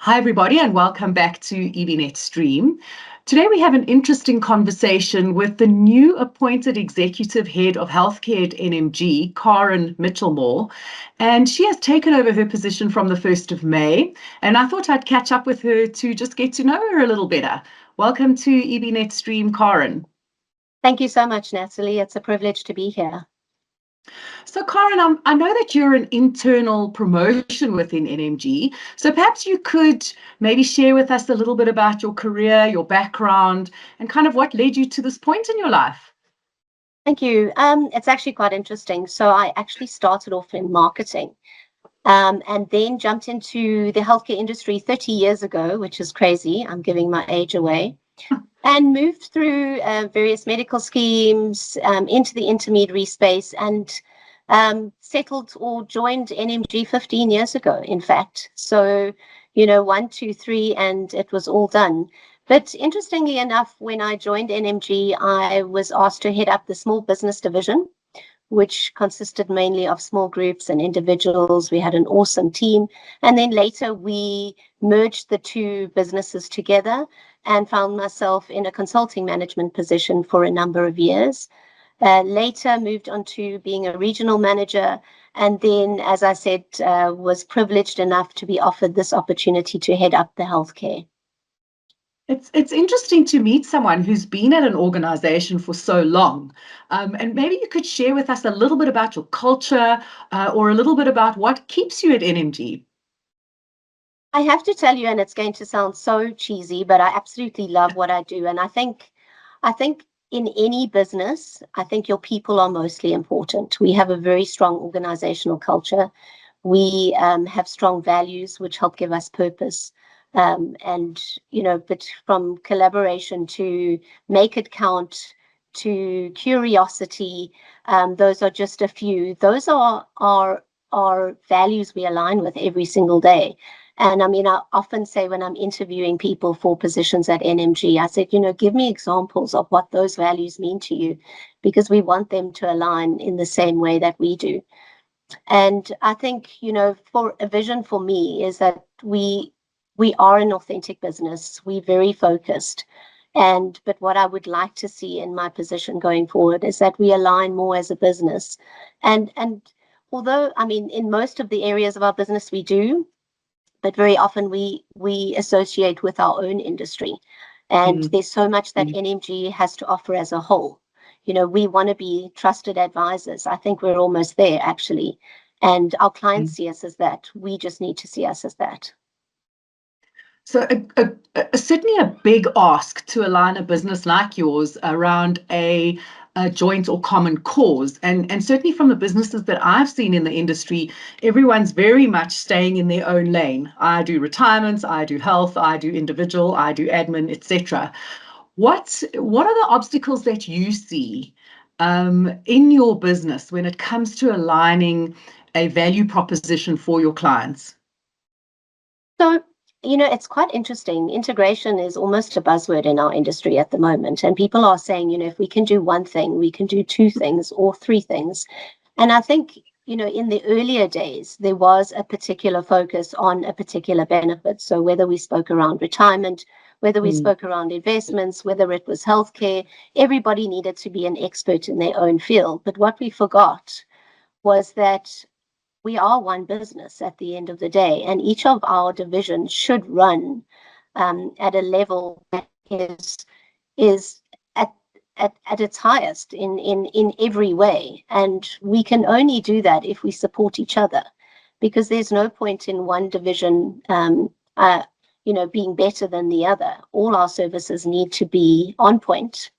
Hi, everybody, and welcome back to EBnet Stream. Today, we have an interesting conversation with the new appointed Executive Head of Healthcare at NMG, Karin Mitchelmore, and she has taken over her position from the 1st of May, and I thought I'd catch up with her to just get to know her a little better. Welcome to EBnet Stream, Karin. Thank you so much, Natalie. It's a privilege to be here. So, Karin, I know that you're an internal promotion within NMG. So perhaps you could maybe share with us a little bit about your career, your background, and kind of what led you to this point in your life. Thank you. It's actually quite interesting. So I actually started off in marketing and then jumped into the healthcare industry 30 years ago, which is crazy. I'm giving my age away. And moved through various medical schemes into the intermediary space and settled or joined NMG 15 years ago, in fact. So, 1, 2, 3, and it was all done. But interestingly enough, when I joined NMG, I was asked to head up the small business division, which consisted mainly of small groups and individuals. We had an awesome team. And then later we merged the two businesses together and found myself in a consulting management position for a number of years. Later moved on to being a regional manager. And then, as I said, was privileged enough to be offered this opportunity to head up the healthcare. It's interesting to meet someone who's been at an organization for so long. And maybe you could share with us a little bit about your culture or a little bit about what keeps you at NMG. I have to tell you, and it's going to sound so cheesy, but I absolutely love what I do. And I think in any business, I think your people are mostly important. We have a very strong organizational culture. We have strong values which help give us purpose. But from collaboration to make it count to curiosity, those are just a few. Those are our values we align with every single day. And I mean, I often say when I'm interviewing people for positions at NMG, I said, give me examples of what those values mean to you, because we want them to align in the same way that we do. And I think, for a vision for me is that we are an authentic business. We're very focused. But what I would like to see in my position going forward is that we align more as a business. And although, I mean, in most of the areas of our business we do, but very often we associate with our own industry. And there's so much that NMG has to offer as a whole. We want to be trusted advisors. I think we're almost there, actually. And our clients see us as that. We just need to see us as that. So certainly a big ask to align a business like yours around a joint or common cause. And certainly from the businesses that I've seen in the industry, everyone's very much staying in their own lane. I do retirements, I do health, I do individual, I do admin, etc. What are the obstacles that you see in your business when it comes to aligning a value proposition for your clients? So, it's quite interesting. Integration is almost a buzzword in our industry at the moment. And people are saying, if we can do one thing, we can do two things or three things. And I think, in the earlier days, there was a particular focus on a particular benefit. So whether we spoke around retirement, whether we spoke around investments, whether it was healthcare, everybody needed to be an expert in their own field. But what we forgot was that we are one business at the end of the day, and each of our divisions should run at a level that is at its highest in every way. And we can only do that if we support each other, because there's no point in one division being better than the other. All our services need to be on point.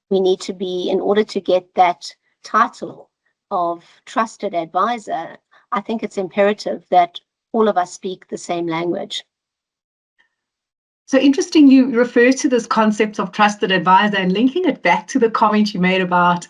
We need to be, in order to get that title of trusted advisor, I think it's imperative that all of us speak the same language. So interesting, you refer to this concept of trusted advisor and linking it back to the comment you made about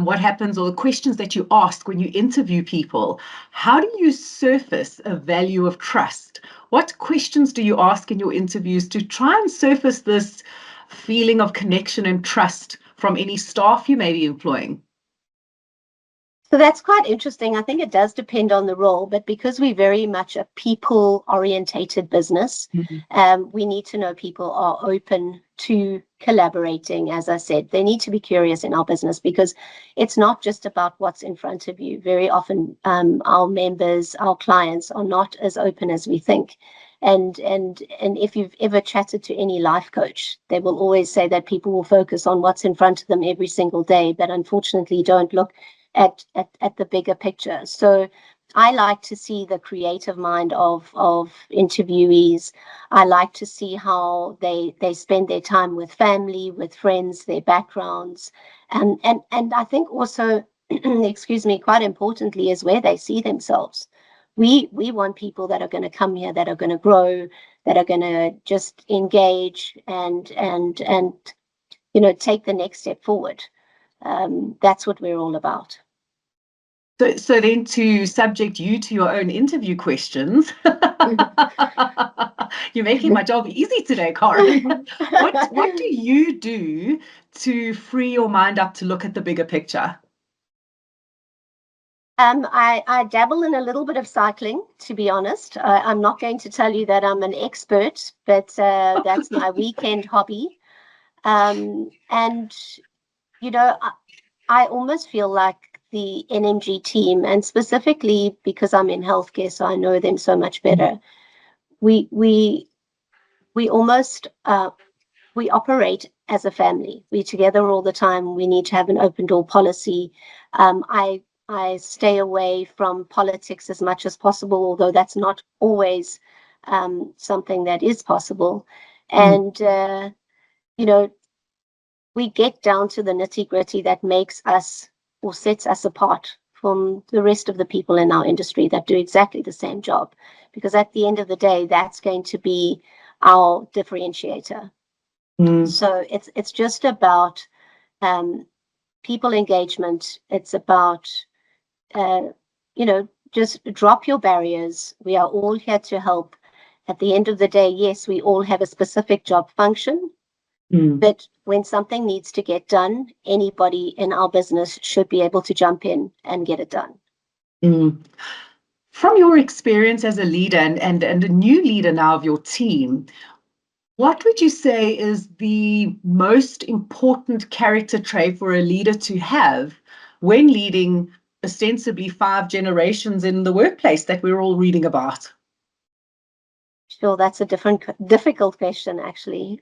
what happens or the questions that you ask when you interview people. How do you surface a value of trust? What questions do you ask in your interviews to try and surface this feeling of connection and trust from any staff you may be employing? So that's quite interesting. I think it does depend on the role, but because we're very much a people-orientated business, we need to know people are open to collaborating. As I said, they need to be curious in our business because it's not just about what's in front of you. Very often, our members, our clients are not as open as we think. And if you've ever chatted to any life coach, they will always say that people will focus on what's in front of them every single day, but unfortunately don't look at the bigger picture. So I like to see the creative mind of interviewees. I like to see how they spend their time with family, with friends, their backgrounds, and I think also, excuse me, quite importantly, is where they see themselves. We want people that are going to come here, that are going to grow, that are going to just engage and take the next step forward. That's what we're all about. So then to subject you to your own interview questions, you're making my job easy today, Karin. What do you do to free your mind up to look at the bigger picture? I dabble in a little bit of cycling, to be honest. I'm not going to tell you that I'm an expert, but that's my weekend hobby. And, I almost feel like the NMG team, and specifically because I'm in healthcare, so I know them so much better. We almost we operate as a family. We're together all the time. We need to have an open door policy. I stay away from politics as much as possible, although that's not always something that is possible. And we get down to the nitty-gritty that makes us or sets us apart from the rest of the people in our industry that do exactly the same job. Because at the end of the day, that's going to be our differentiator. So it's just about people engagement. It's about, just drop your barriers. We are all here to help. At the end of the day, yes, we all have a specific job function. But when something needs to get done, anybody in our business should be able to jump in and get it done. From your experience as a leader and a new leader now of your team, what would you say is the most important character trait for a leader to have when leading ostensibly 5 generations in the workplace that we're all reading about? Sure, that's a difficult question, actually.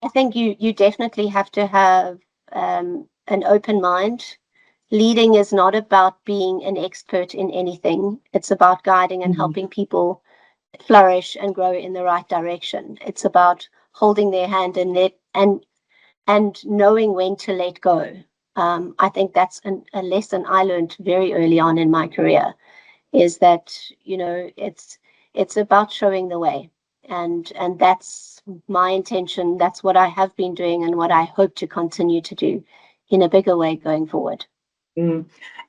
I think you definitely have to have an open mind. Leading is not about being an expert in anything. It's about guiding and helping people flourish and grow in the right direction. It's about holding their hand and knowing when to let go. I think that's a lesson I learned very early on in my career, is that, it's about showing the way. And that's my intention. That's what I have been doing and what I hope to continue to do in a bigger way going forward.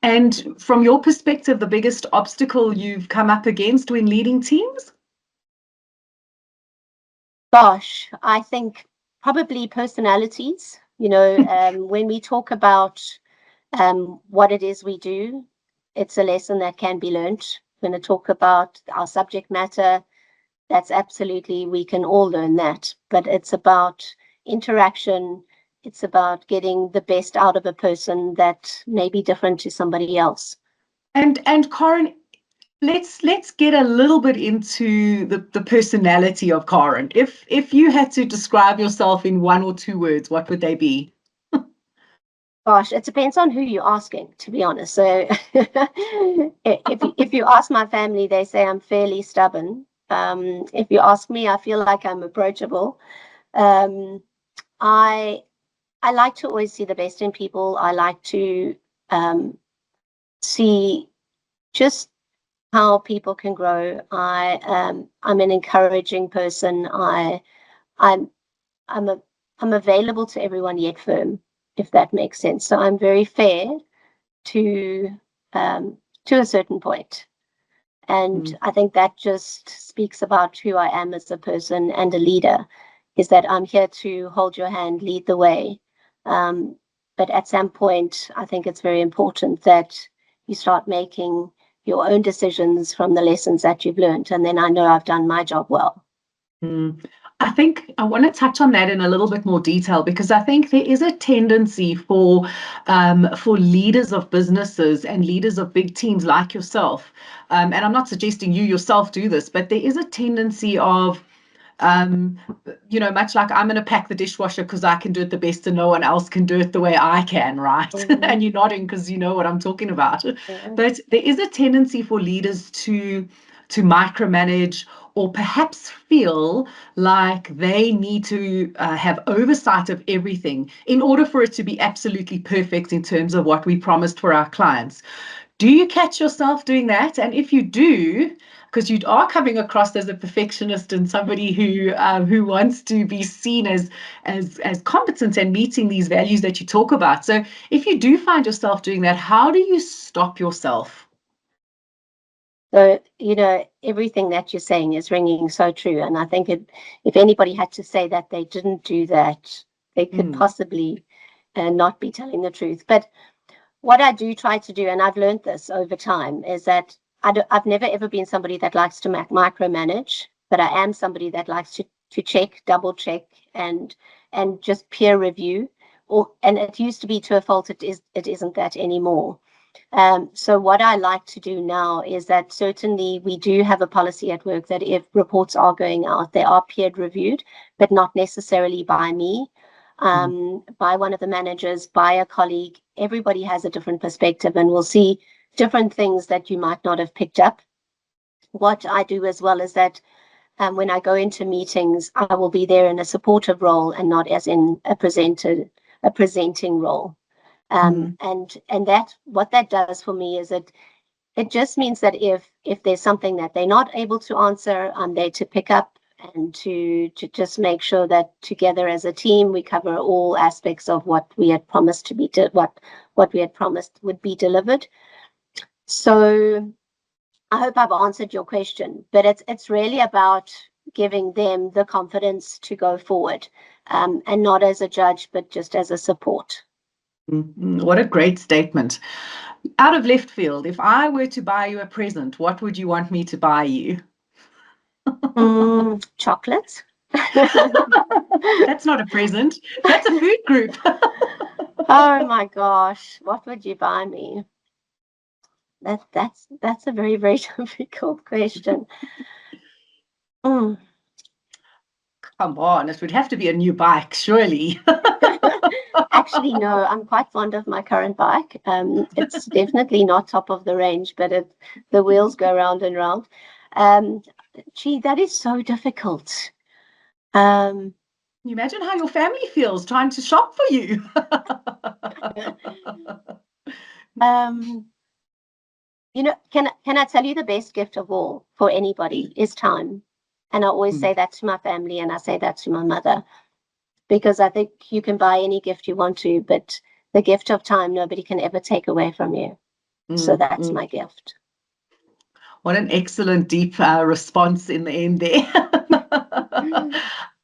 And from your perspective, the biggest obstacle you've come up against when leading teams? Gosh, I think probably personalities. When we talk about what it is we do, it's a lesson that can be learned. When I talk about our subject matter, that's absolutely, we can all learn that. But it's about interaction. It's about getting the best out of a person that may be different to somebody else. And Karin, let's get a little bit into the personality of Karin. If you had to describe yourself in 1 or 2 words, what would they be? Gosh, it depends on who you're asking, to be honest. So if you ask my family, they say I'm fairly stubborn. If you ask me, I feel like I'm approachable. I like to always see the best in people. I like to see just how people can grow. I'm an encouraging person. I'm available to everyone, yet firm, if that makes sense. So I'm very fair to a certain point. And I think that just speaks about who I am as a person and a leader, is that I'm here to hold your hand, lead the way. But at some point, I think it's very important that you start making your own decisions from the lessons that you've learned. And then I know I've done my job well. I think I want to touch on that in a little bit more detail, because I think there is a tendency for leaders of businesses and leaders of big teams like yourself, and I'm not suggesting you yourself do this, but there is a tendency of much like I'm going to pack the dishwasher because I can do it the best and no one else can do it the way I can, right? And you're nodding because you know what I'm talking about. But there is a tendency for leaders to micromanage, or perhaps feel like they need to have oversight of everything in order for it to be absolutely perfect in terms of what we promised for our clients. Do you catch yourself doing that? And if you do, because you are coming across as a perfectionist and somebody who wants to be seen as competent and meeting these values that you talk about. So if you do find yourself doing that, how do you stop yourself? So, everything that you're saying is ringing so true. And I think if anybody had to say that they didn't do that, they could possibly not be telling the truth. But what I do try to do, and I've learned this over time, is that I've never ever been somebody that likes to micromanage, but I am somebody that likes to check, double check, and just peer review. And it used to be to a fault. It isn't that anymore. So what I like to do now is that certainly we do have a policy at work that if reports are going out, they are peer reviewed, but not necessarily by me, by one of the managers, by a colleague. Everybody has a different perspective and will see different things that you might not have picked up. What I do as well is that when I go into meetings, I will be there in a supportive role and not as in a presenting role. And that, what that does for me is it just means that if there's something that they're not able to answer, I'm there to pick up and to just make sure that together as a team we cover all aspects of what we had promised to be what we had promised would be delivered. So I hope I've answered your question, but it's really about giving them the confidence to go forward, and not as a judge, but just as a support. What a great statement. Out of left field, if I were to buy you a present, what would you want me to buy you? Chocolates. That's not a present. That's a food group. Oh my gosh, what would you buy me? That's a very, very difficult question. Come on, it would have to be a new bike, surely. Actually, no, I'm quite fond of my current bike. It's definitely not top of the range, but the wheels go round and round. Gee, that is so difficult. You imagine how your family feels trying to shop for you. Can I tell you the best gift of all for anybody is time. And I always say that to my family, and I say that to my mother, because I think you can buy any gift you want to, but the gift of time, nobody can ever take away from you. So that's my gift. What an excellent deep response in the end there.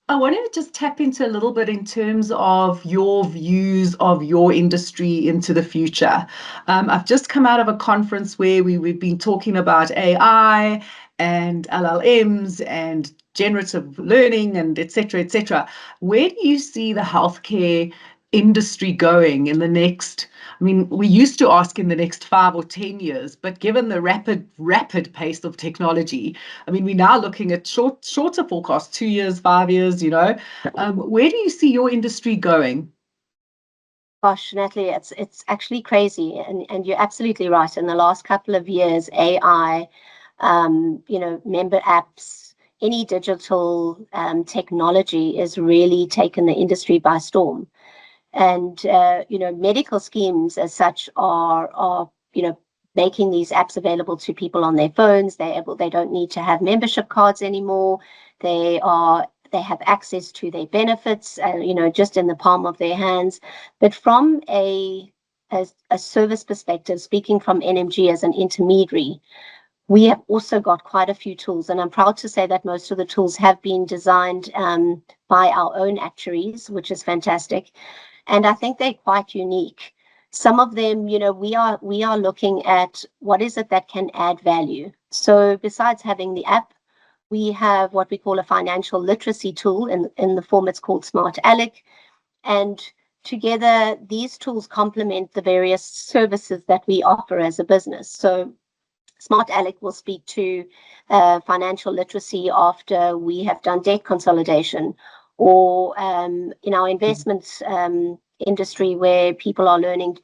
I wanted to just tap into a little bit in terms of your views of your industry into the future. I've just come out of a conference where we've been talking about AI and LLMs and generative learning and et cetera. Where do you see the healthcare industry going in the next, I mean, we used to ask in the next 5 or 10 years, but given the rapid pace of technology, I mean, we're now looking at shorter forecasts, 2 years, 5 years, where do you see your industry going? Gosh, Natalie, it's actually crazy. And you're absolutely right. In the last couple of years, AI, member apps, any digital technology has really taken the industry by storm. And, medical schemes as such are making these apps available to people on their phones. They don't need to have membership cards anymore. They have access to their benefits, just in the palm of their hands. But from a service perspective, speaking from NMG as an intermediary, we have also got quite a few tools, and I'm proud to say that most of the tools have been designed by our own actuaries, which is fantastic. And I think they're quite unique. Some of them, we are looking at what is it that can add value. So besides having the app, we have what we call a financial literacy tool in the form it's called Smart Alec. And together, these tools complement the various services that we offer as a business. So Smart Alec will speak to financial literacy after we have done debt consolidation, or in our investments industry where people are learning,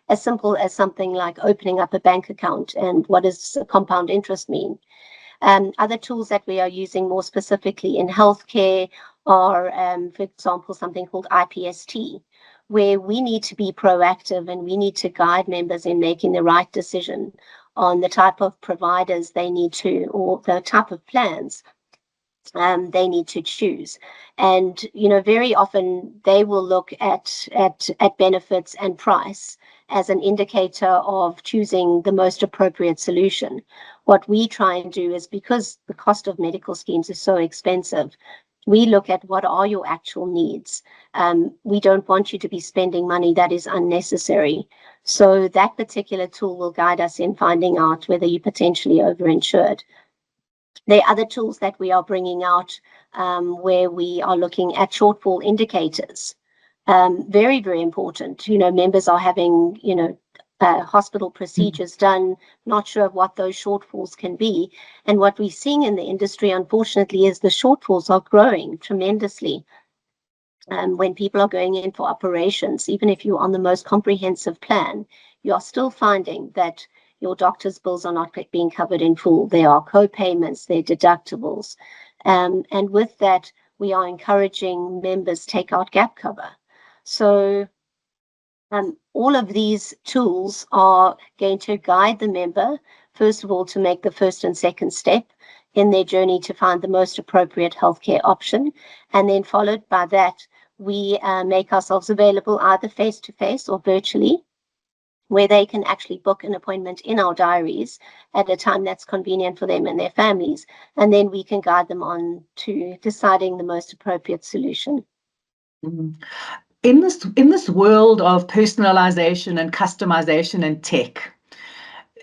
as simple as something like opening up a bank account and what does compound interest mean. Other tools that we are using more specifically in healthcare are, for example, something called IPST, where we need to be proactive and we need to guide members in making the right decision on the type of providers they need to, or the type of plans they need to choose. And very often they will look at benefits and price as an indicator of choosing the most appropriate solution. What we try and do is, because the cost of medical schemes is so expensive, we look at what are your actual needs. We don't want you to be spending money that is unnecessary. So that particular tool will guide us in finding out whether you're potentially overinsured. There are other tools that we are bringing out where we are looking at shortfall indicators. Very, very important. Members are having, hospital procedures done, not sure of what those shortfalls can be. And what we're seeing in the industry, unfortunately, is the shortfalls are growing tremendously. When people are going in for operations, even if you're on the most comprehensive plan, you are still finding that your doctor's bills are not being covered in full. There are co-payments, there are deductibles. And with that, we are encouraging members take out gap cover. So all of these tools are going to guide the member, first of all, to make the first and second step in their journey to find the most appropriate healthcare option. And then followed by that, we make ourselves available either face-to-face or virtually, where they can actually book an appointment in our diaries at a time that's convenient for them and their families. And then we can guide them on to deciding the most appropriate solution. Mm-hmm. In this world of personalization and customization and tech,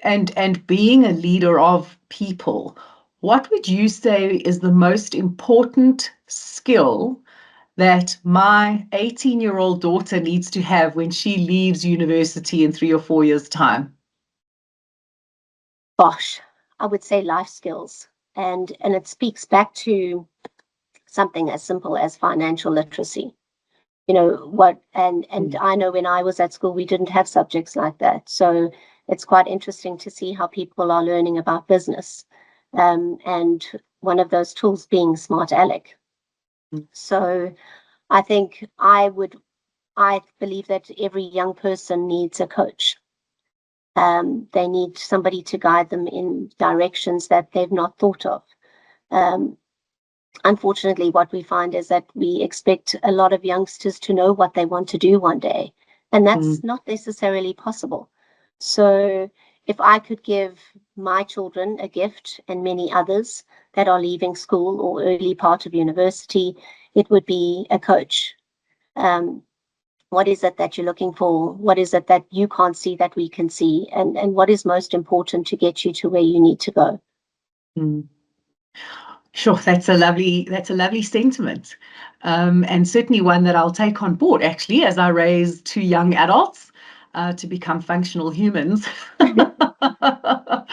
and being a leader of people, what would you say is the most important skill that my 18-year-old daughter needs to have when she leaves university in 3 or 4 years' time? Gosh, I would say life skills. And it speaks back to something as simple as financial literacy. And I know when I was at school, we didn't have subjects like that. So it's quite interesting to see how people are learning about business. And one of those tools being Smart Alec. So I think I believe that every young person needs a coach. They need somebody to guide them in directions that they've not thought of. Unfortunately, what we find is that we expect a lot of youngsters to know what they want to do one day, and that's not necessarily possible. So if I could give my children a gift, and many others that are leaving school or early part of university, it would be a coach. What is it that you're looking for? What is it that you can't see that we can see? And what is most important to get you to where you need to go? Sure, that's a lovely sentiment, and certainly one that I'll take on board, actually, as I raise 2 young adults to become functional humans.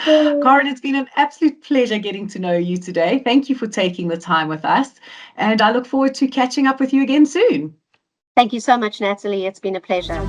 Karin, it's been an absolute pleasure getting to know you today. Thank you for taking the time with us, and I look forward to catching up with you again soon. Thank you so much, Natalie. It's been a pleasure.